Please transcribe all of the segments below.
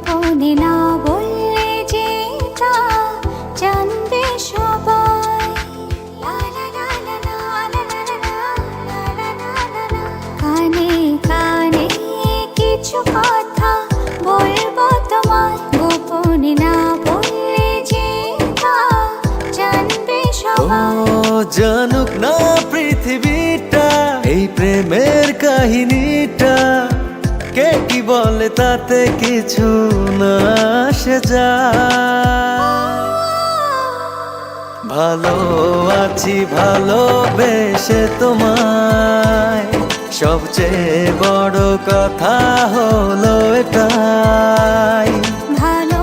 গোপনে না বললে যে তা জানবে সবাই। কানে কানে কিছু কথা বলবো তোমায়, গোপনে না বললে যে তা জানবে সবাই। ও জানুক না পৃথিবীটা এই প্রেমের কাহিনীটা, কে কি বলে তাতে কিছু না আসে যায়। ভালো আছি ভালোবেসে তোমায়, সবচেয়ে বড় কথা হলো এটাই। ভালো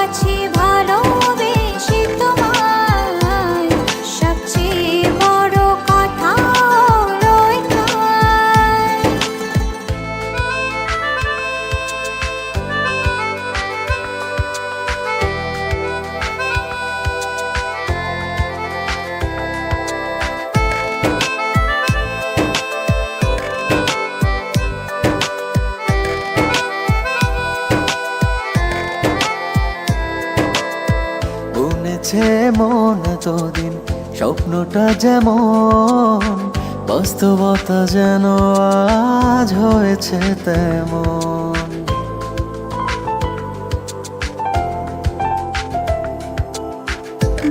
আছি ভালোবেসে তোমায়, সবচেয়ে বড় কথা হলো এটাই। বুনেছে মন এতদিন স্বপ্নটা যেমন, বাস্তবতা যেন আজ হয়েছে তেমন।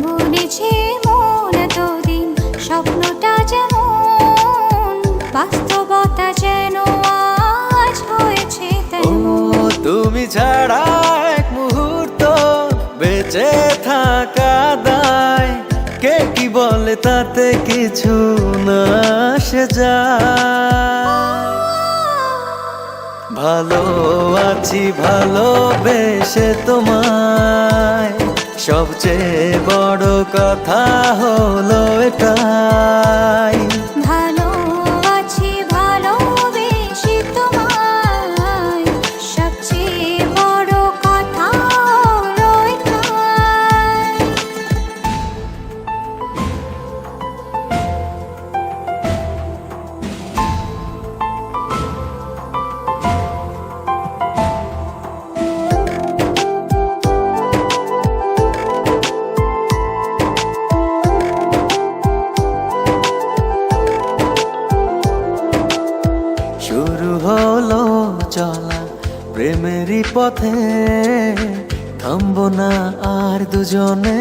বুনেছে মন এতদিন স্বপ্নটা যেমন, বাস্তবতা যেন আজ হয়েছে ও তেমন। তুমি ছাড়া এক মুহূর্ত বেঁচে থাকা দায়, কে কি বলে তাতে কিছু না আসে যায়। ভালো আছি ভালোবেসে তোমায়, সবচেয়ে বড় কথা হলো এটাই। ভালো আছি ভালোবেসে তোমায়, সবচেয়ে বড় কথা হলো এটাই। শুরু হলো চলা প্রেমেরই পথে, থামবো না আর দুজনে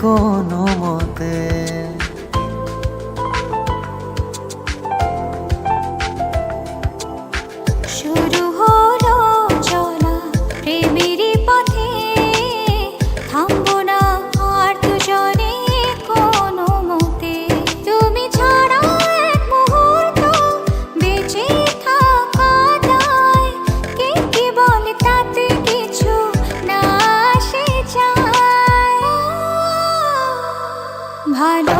কোনো মতে। শুরু হলো চলা প্রেমেরই পথে, থামবো না আর দুজনে কোনো মতে। তুমি ছাড়া এক মুহূর্ত বেঁচে থাকা দায়, কে কি বলে তাতে কিছু না আসে যায়। ভালো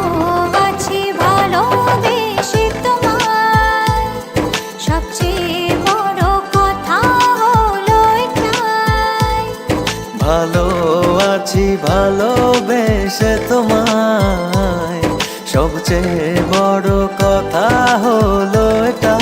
আছি ভালোবেসে তোমায়, সবচেয়ে বড় কথা হলো এটাই। ভালো আছি ভালোবেসে তোমায়, সবচেয়ে বড় কথা হলো এটা।